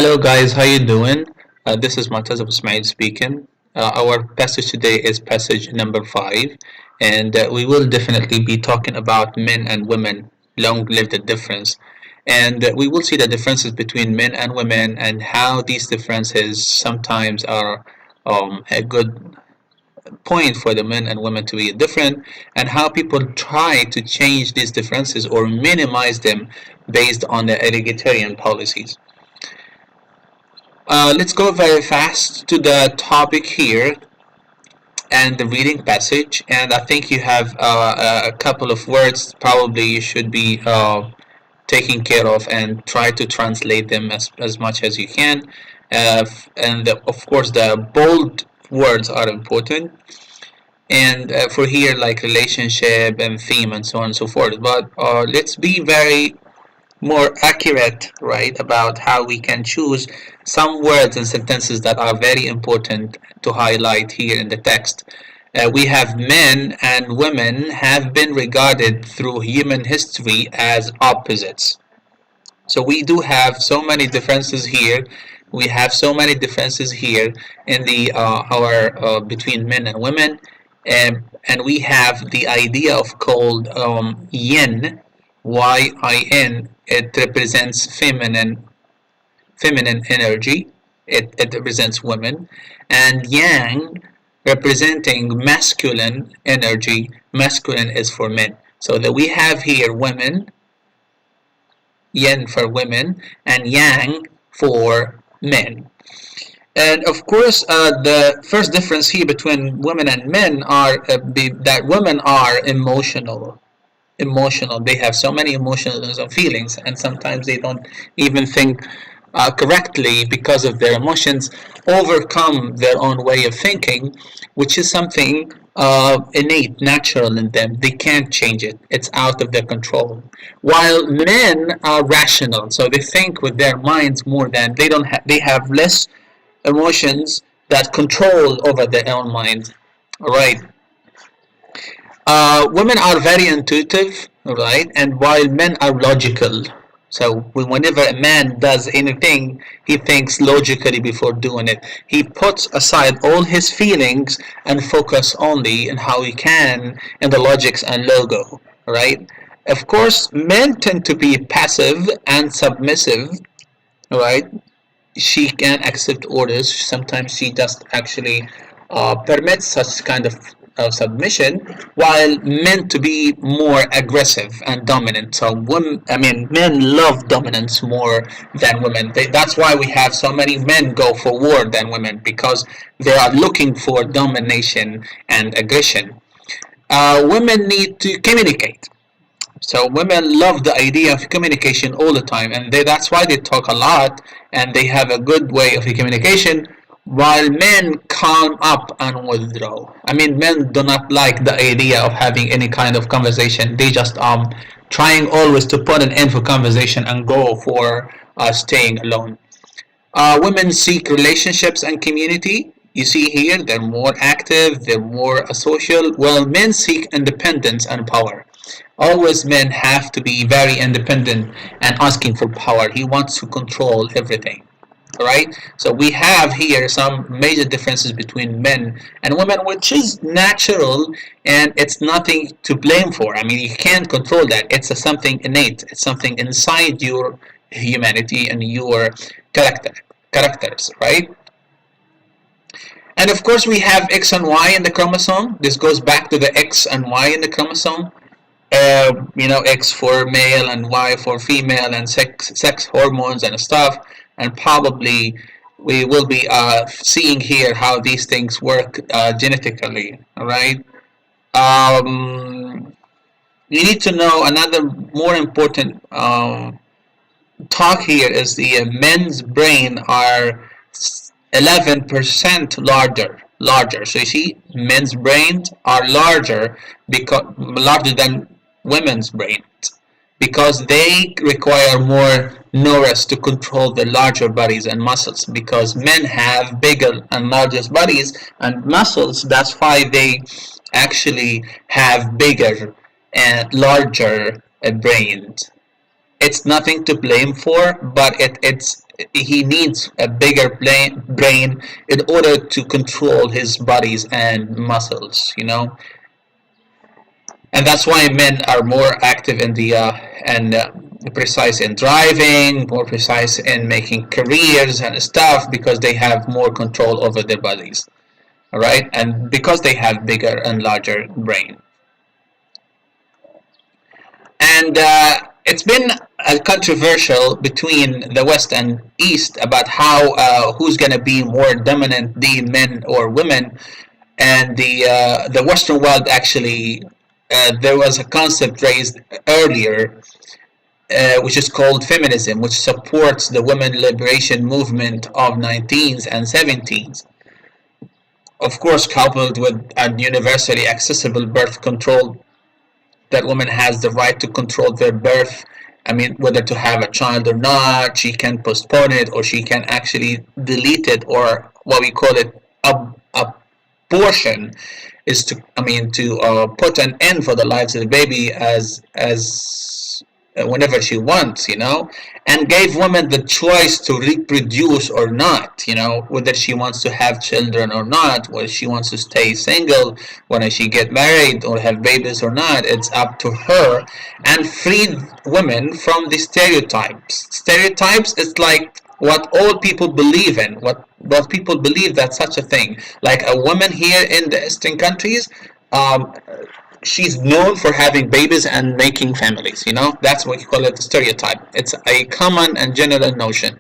Hello guys, how you doing? This is Mu'taz of Ismail speaking. Our passage today is passage number 5, and we will definitely be talking about men and women. Long live the difference. And we will see the differences between men and women and how these differences sometimes are a good point for the men and women to be different, and how people try to change these differences or minimize them based on the egalitarian policies. Let's go very fast to the topic here and the reading passage. And I think you have a couple of words probably you should be taking care of and try to translate them as much as you can. Of course, the bold words are important. And for here, like relationship and theme and so on and so forth. But let's be very more accurate, right, about how we can choose some words and sentences that are very important to highlight here in the text. We have men and women have been regarded through human history as opposites. So we do have so many differences here. We have so many differences here in the our between men and women, and we have the idea of called yin, yin. It represents feminine energy. It represents women, and yang representing masculine energy. Masculine is for men. So that we have here women, yin for women, and yang for men. And of course, the first difference here between women and men are that women are emotional. They have so many emotions and feelings, and sometimes they don't even think correctly because of their emotions, overcome their own way of thinking, which is something innate, natural in them. They can't change it. It's out of their control. While men are rational, so they think with their minds more than they don't. They have less emotions that control over their own minds. All right. Women are very intuitive, right? And while men are logical. So whenever a man does anything, he thinks logically before doing it. He puts aside all his feelings and focus only on how he can in the logics and logo, right? Of course, men tend to be passive and submissive, right? She can accept orders. Sometimes she just actually permits such kind of submission, while men to be more aggressive and dominant. So men love dominance more than women. That's why we have so many men go for war than women, because they are looking for domination and aggression. Women need to communicate. So women love the idea of communication all the time, and that's why they talk a lot and they have a good way of communication, while men calm up and withdraw. Men do not like the idea of having any kind of conversation. They just trying always to put an end for conversation and go for staying alone. Women seek relationships and community. You see here, they're more active, they're more social, while men seek independence and power. Always men have to be very independent and asking for power. He wants to control everything. Right? So we have here some major differences between men and women, which is natural, and it's nothing to blame for. You can't control that. It's something innate. It's something inside your humanity and your characters, right? And of course, we have X and Y in the chromosome. This goes back to the X and Y in the chromosome. X for male and Y for female, and sex hormones and stuff. And probably we will be seeing here how these things work genetically. All right. You need to know another more important talk here is the men's brain are 11% larger. So you see, men's brains are larger than women's brains, because they require more neurons to control the larger bodies and muscles, because men have bigger and larger bodies and muscles. That's why they actually have bigger and larger brains. It's nothing to blame for, but it's he needs a bigger brain in order to control his bodies and muscles, and that's why men are more active in the and precise in driving, more precise in making careers and stuff, because they have more control over their bodies. All right, and because they have bigger and larger brain. And it's been controversial between the West and East about how who's going to be more dominant, the men or women. And the Western world actually, there was a concept raised earlier, which is called feminism, which supports the women liberation movement of 19s and 17s. Of course, coupled with a universally accessible birth control, that woman has the right to control their birth. I mean, whether to have a child or not, she can postpone it, or she can actually delete it, or what we call it abortion, is to put an end for the lives of the baby as whenever she wants, and gave women the choice to reproduce or not, whether she wants to have children or not, whether she wants to stay single when she get married or have babies or not. It's up to her, and freed women from the stereotypes. Stereotypes is like what all people believe in, what people believe that's such a thing. Like a woman here in the Eastern countries, she's known for having babies and making families. That's what you call it, a stereotype. It's a common and general notion.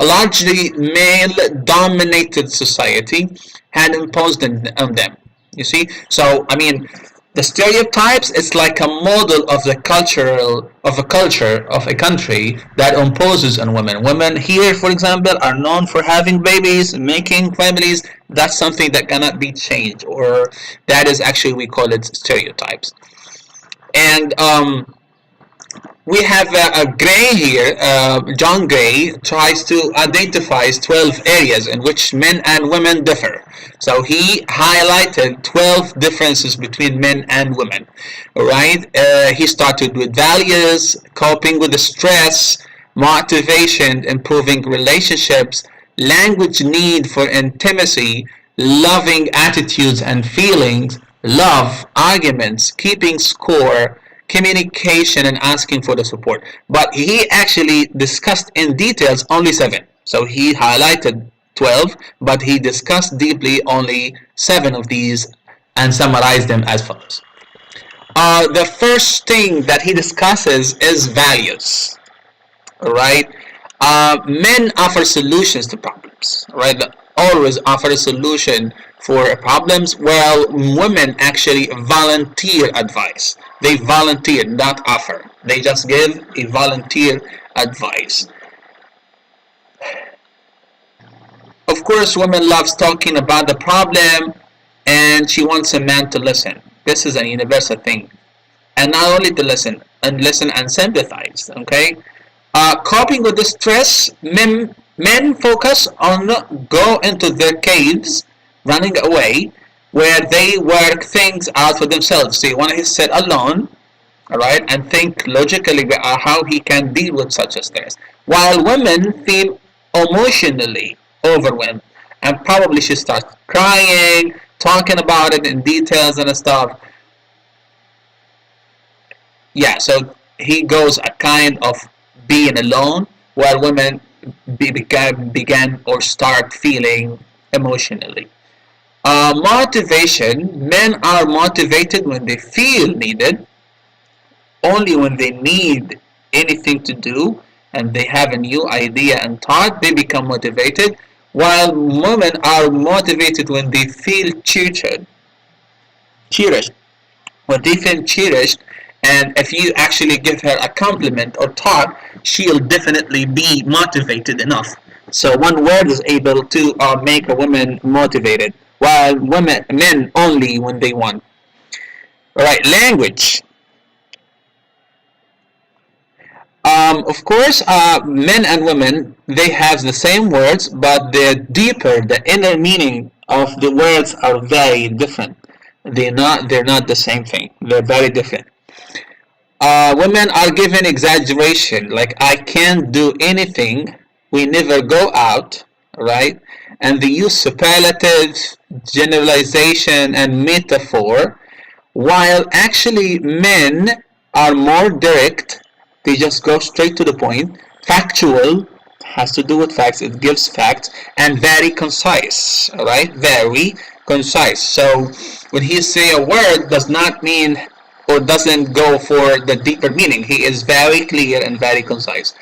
A largely male-dominated society had imposed on them. You see, so the stereotypes, it's like a model of the culture of a country that imposes on women. Women here, for example, are known for having babies, making families. That's something that cannot be changed, or that is actually, we call it stereotypes. And we have a Gray here. John Gray tries to identify 12 areas in which men and women differ. So he highlighted 12 differences between men and women. Right? He started with values, coping with the stress, motivation, improving relationships, language need for intimacy, loving attitudes and feelings, love, arguments, keeping score, communication, and asking for the support. But he actually discussed in details only 7. So he highlighted 12, but he discussed deeply only 7 of these and summarized them as follows. The first thing that he discusses is values. Right? Men offer solutions to problems. Right? Always offer a solution for problems, while women actually volunteer advice. They volunteer, not offer. They just give a volunteer advice. Of course, women loves talking about the problem, and she wants a man to listen. This is a universal thing, and not only to listen and sympathize. Okay, coping with the stress. Men focus on go into their caves, running away, where they work things out for themselves. They want to sit alone, all right, and think logically about how he can deal with such a stress. While women feel emotionally overwhelmed, and probably she starts crying, talking about it in details and stuff. Yeah, so he goes a kind of being alone, while women began or start feeling emotionally. Motivation. Men are motivated when they feel needed. Only when they need anything to do and they have a new idea and thought, they become motivated. While women are motivated when they feel cherished. When they feel cherished, and if you actually give her a compliment or talk, she'll definitely be motivated enough. So one word is able to make a woman motivated, while men only when they want. Alright, language. Of course, men and women, they have the same words, but they're deeper. The inner meaning of the words are very different. They're not the same thing. They're very different. Women are given exaggeration, like I can't do anything we never go out, right? And they use superlative, generalization, and metaphor, while actually men are more direct. They just go straight to the point. Factual has to do with facts. It gives facts, and very concise. All right, very concise. So when he say a word, does not mean or doesn't go for the deeper meaning. He is very clear and very concise.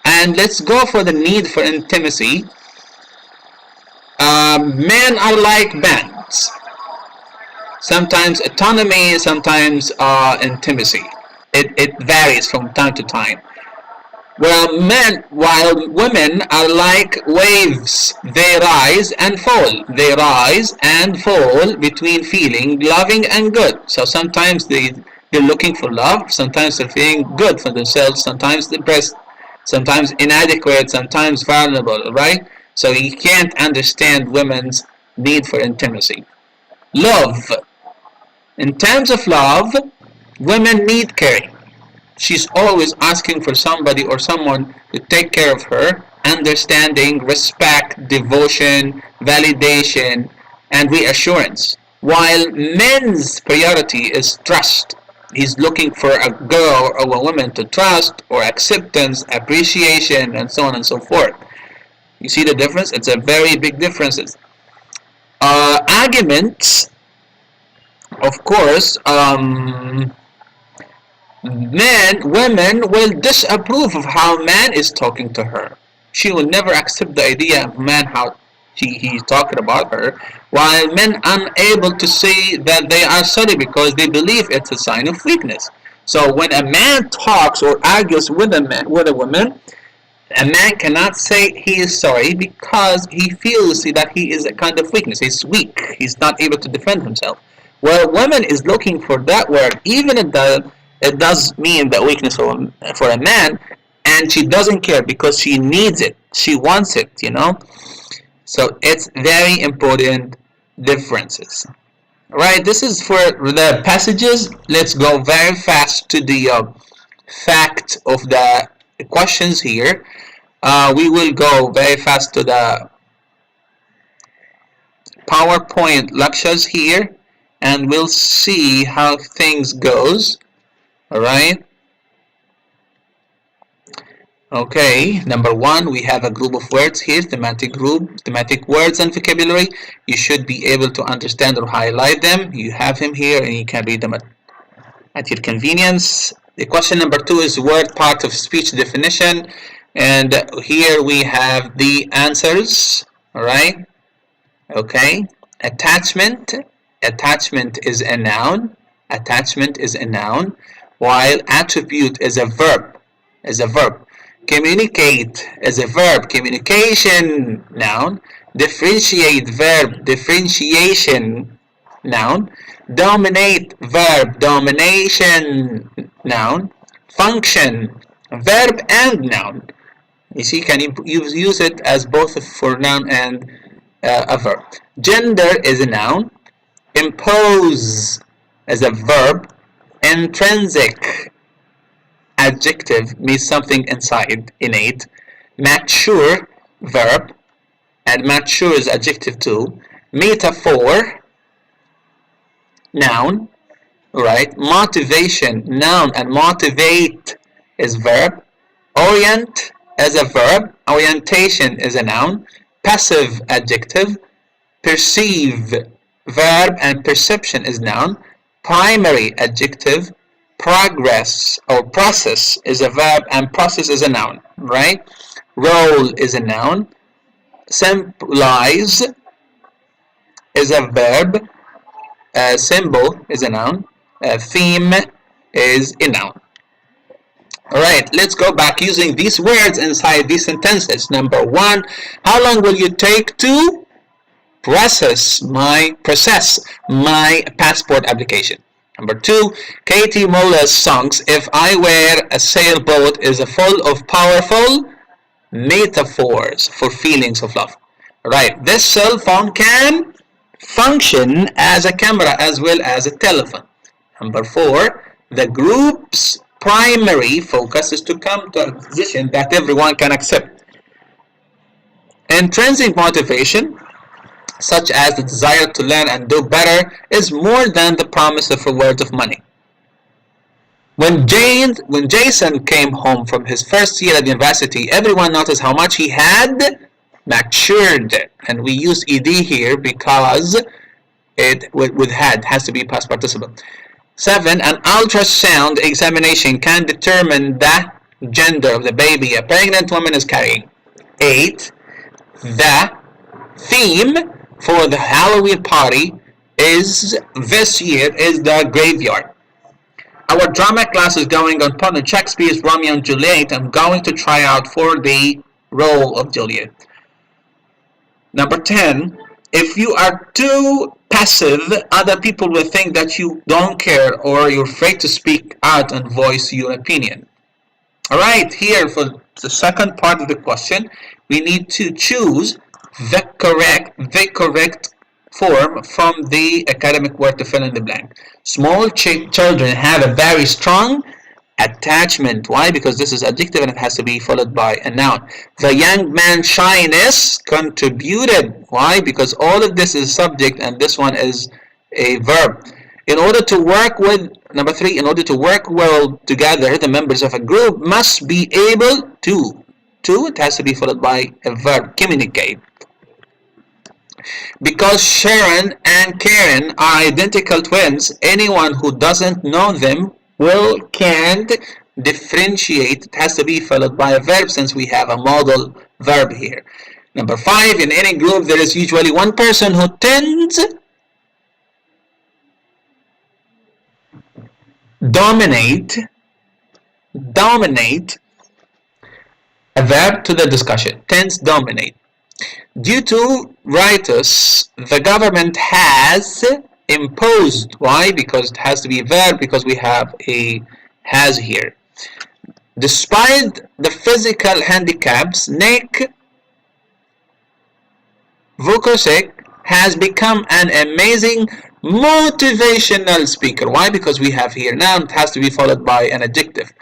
And let's go for the need for intimacy. Men are like bands. Sometimes autonomy, sometimes intimacy. It varies from time to time. While women are like waves, they rise and fall. They rise and fall between feeling loving and good. So sometimes they're looking for love, sometimes they're feeling good for themselves, sometimes depressed, sometimes inadequate, sometimes vulnerable, right? So you can't understand women's need for intimacy. Love. In terms of love, women need caring. She's always asking for somebody or someone to take care of her, understanding, respect, devotion, validation, and reassurance. While men's priority is trust. He's looking for a girl or a woman to trust or acceptance, appreciation, and so on and so forth. You see the difference? It's a very big difference. Arguments, of course, women will disapprove of how man is talking to her. She will never accept the idea of man how he's talking about her, while men unable to say that they are sorry because they believe it's a sign of weakness. So when a man talks or argues with a woman, a man cannot say he is sorry because he feels that he is a kind of weakness. He's weak. He's not able to defend himself. Where a woman is looking for that word, even it does mean the weakness for a man, and she doesn't care because she needs it. She wants it, So it's very important differences. Right, this is for the passages. Let's go very fast to the fact of the questions here. We will go very fast to the PowerPoint lectures here, and we'll see how things goes. All right. Okay, number one, we have a group of words here, thematic group, thematic words and vocabulary. You should be able to understand or highlight them. You have them here and you can read them at your convenience. The question number two is word part of speech definition. And here we have the answers, all right? Okay, attachment. Attachment is a noun. Attachment is a noun, while attribute is a verb. Communicate is a verb. Communication, noun. Differentiate, verb. Differentiation, noun. Dominate, verb. Domination, noun. Function, verb and noun. You see, can you use it as both for noun and a verb. Gender is a noun. Impose is a verb. Intrinsic, adjective, means something inside, innate. Mature, verb, and mature is adjective too. Metaphor, noun, right? Motivation, noun, and motivate is verb. Orient is a verb. Orientation is a noun. Passive, adjective. Perceive, verb, and perception is noun. Primary, adjective. Progress or process is a verb and process is a noun, right? Role is a noun. Symbolize is a verb. Symbol is a noun. Theme is a noun. Alright, let's go back using these words inside these sentences. Number one, how long will you take to process my passport application? Number two, Katie Muller's songs, If I Were a Sailboat, is full of powerful metaphors for feelings of love. Right, this cell phone can function as a camera as well as a telephone. Number four, the group's primary focus is to come to a position that everyone can accept. Intrinsic motivation, such as the desire to learn and do better, is more than the promise of reward of money. When Jason came home from his first year at university, everyone noticed how much he had matured. And we use ed here because it with had has to be past participle. 7. An ultrasound examination can determine the gender of the baby a pregnant woman is carrying. 8. The theme for the Halloween party is this year is the graveyard. Our drama class is going on partner Shakespeare's Romeo and Juliet. I'm going to try out for the role of Juliet. Number 10. If you are too passive, other people will think that you don't care or you're afraid to speak out and voice your opinion. Alright, here for the second part of the question, we need to choose the correct form from the academic word to fill in the blank. Small children have a very strong attachment. Why? Because this is adjective and it has to be followed by a noun. The young man's shyness contributed. Why? Because all of this is subject and this one is a verb. In order to work with, number 3, in order to work well together, the members of a group must be able to, it has to be followed by a verb, communicate. Because Sharon and Karen are identical twins, anyone who doesn't know them can't differentiate. It has to be followed by a verb since we have a modal verb here. Number 5, in any group there is usually one person who tends dominate a verb to the discussion. Tends dominate. Due to rights, the government has imposed. Why? Because it has to be a verb because we have a has here. Despite the physical handicaps, Nick Vukosek has become an amazing motivational speaker. Why? Because we have here noun, it has to be followed by an adjective.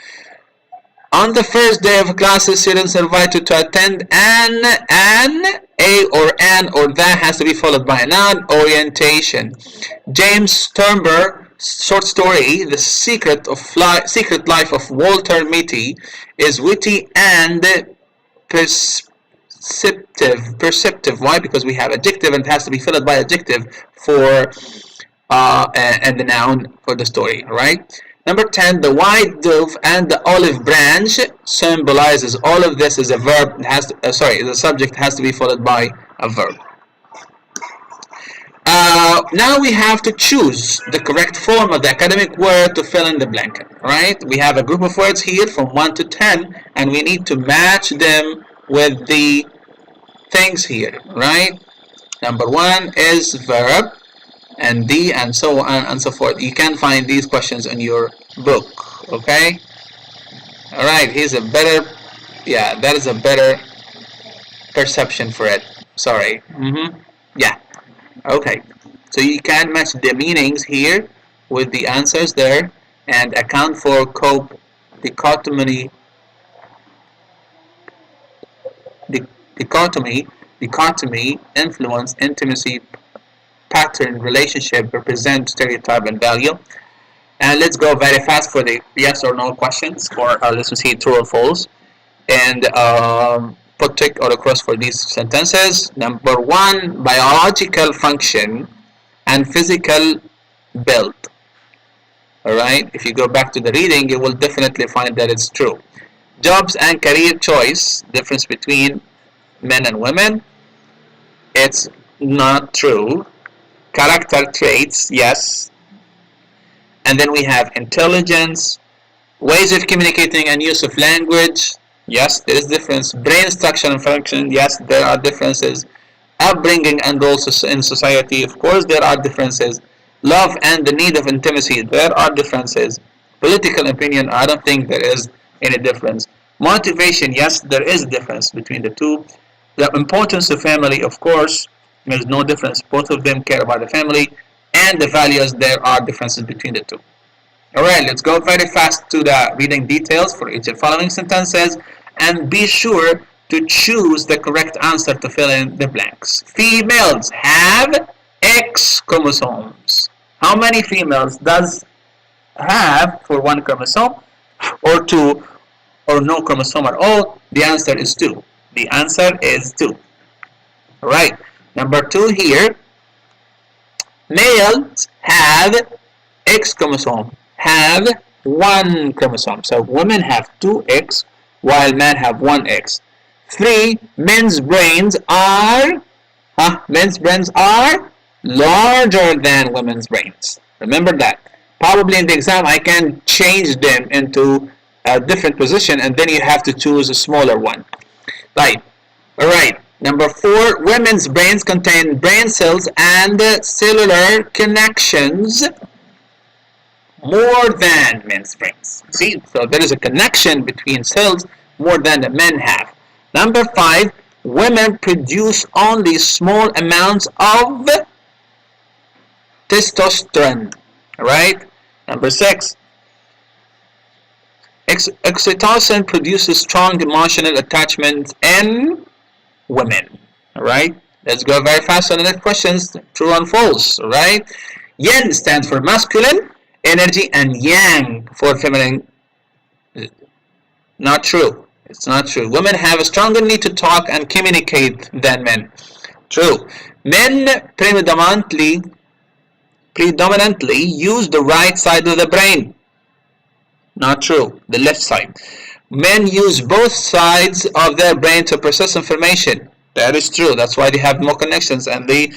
On the first day of classes, students are invited to attend a or an or that has to be followed by a noun, orientation. James Sternberg's short story, The Secret Life of Walter Mitty, is witty and perceptive. Why? Because we have adjective and it has to be followed by adjective for and the noun for the story. All right. Number 10, the white dove and the olive branch symbolizes. All of this is a verb. It has to, the subject has to be followed by a verb. Now we have to choose the correct form of the academic word to fill in the blank. Right? We have a group of words here from 1 to 10, and we need to match them with the things here. Right? Number 1 is verb, and D, and so on and so forth. You can find these questions in your book. Okay. All right. Here's a better. Yeah, that is a better perception for it. Sorry. Yeah. Okay. So you can match the meanings here with the answers there and account for dichotomy, influence, intimacy, pattern, relationship, represent, stereotype, and value. And let's go very fast for the yes or no questions, or let's see true or false, and put tick or a cross for these sentences. Number 1, biological function and physical build. Alright, if you go back to the reading, you will definitely find that it's true. Jobs and career choice, difference between men and women, it's not true. Character traits, yes. And then we have intelligence, ways of communicating and use of language, yes, there is difference. Brain structure and function, yes, there are differences. Upbringing and roles in society, of course there are differences. Love and the need of intimacy, there are differences. Political opinion, I don't think there is any difference. Motivation, yes, there is a difference between the two. The importance of family, of course, there's no difference. Both of them care about the family. And the values, there are differences between the two. Alright, let's go very fast to the reading details for each of the following sentences. And be sure to choose the correct answer to fill in the blanks. Females have X chromosomes. How many females does have for one chromosome, or two, or no chromosome at all? The answer is 2. The answer is 2. Alright, number 2 here. Males have X chromosome, have 1 chromosome. So women have 2X while men have 1X. 3. Men's brains are larger than women's brains. Remember that. Probably in the exam I can change them into a different position, and then you have to choose a smaller one. Right. Alright. Number 4. Women's brains contain brain cells and cellular connections more than men's brains. See, so there is a connection between cells more than the men have. Number 5. Women produce only small amounts of testosterone. Right? Number 6. Oxytocin produces strong emotional attachment in women. Alright? Let's go very fast on the next questions. True and false. Alright? Yin stands for masculine energy and yang for feminine. Not true. It's not true. Women have a stronger need to talk and communicate than men. True. Men predominantly use the right side of the brain. Not true. The left side. Men use both sides of their brain to process information. That is true. That's why they have more connections, and they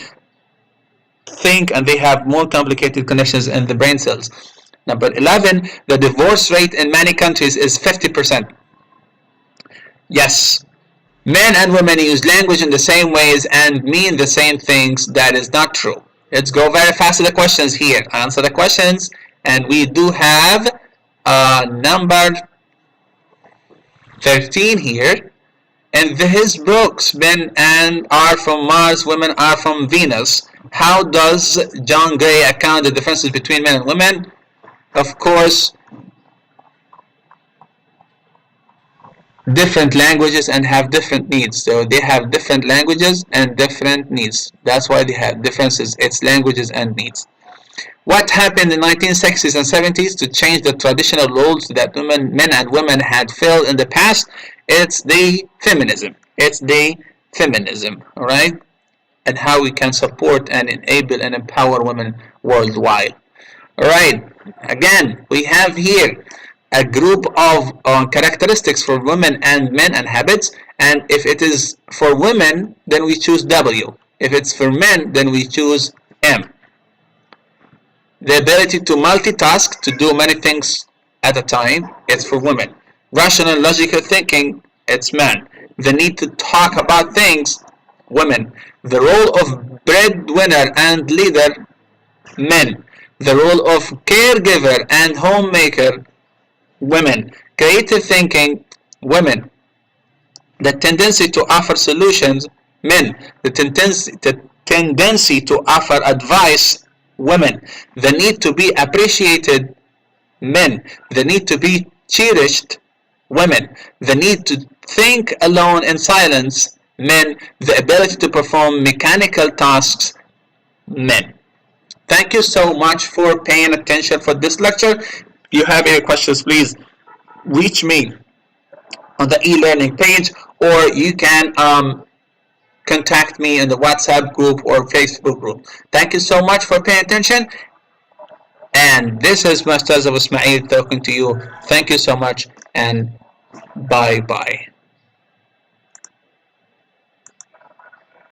think, and they have more complicated connections in the brain cells. Number 11. The divorce rate in many countries is 50%. Yes. Men and women use language in the same ways and mean the same things. That is not true. Let's go very fast to the questions here. Answer the questions. And we do have number 13 here. In his books, men are from Mars, women are from Venus. How does John Gray account the differences between men and women? Of course, different languages and have different needs. So they have different languages and different needs. That's why they have differences. It's languages and needs. What happened in the 1960s and 70s to change the traditional roles that men and women had filled in the past? It's the feminism. It's the feminism, all right? And how we can support and enable and empower women worldwide. All right, again, we have here a group of characteristics for women and men and habits, and if it is for women, then we choose W. If it's for men, then we choose M. The ability to multitask, to do many things at a time, it's for women. Rational, logical thinking, it's men. The need to talk about things, women. The role of breadwinner and leader, men. The role of caregiver and homemaker, women. Creative thinking, women. The tendency to offer solutions, men. The tendency to offer advice, women. The need to be appreciated, men. The need to be cherished, women. The need to think alone in silence, men. The ability to perform mechanical tasks, men. Thank you so much for paying attention for this lecture. If you have any questions, please reach me on the e-learning page, or you can contact me in the WhatsApp group or Facebook group. Thank you so much for paying attention. And this is Mu'taz of Ismail talking to you. Thank you so much, and bye-bye.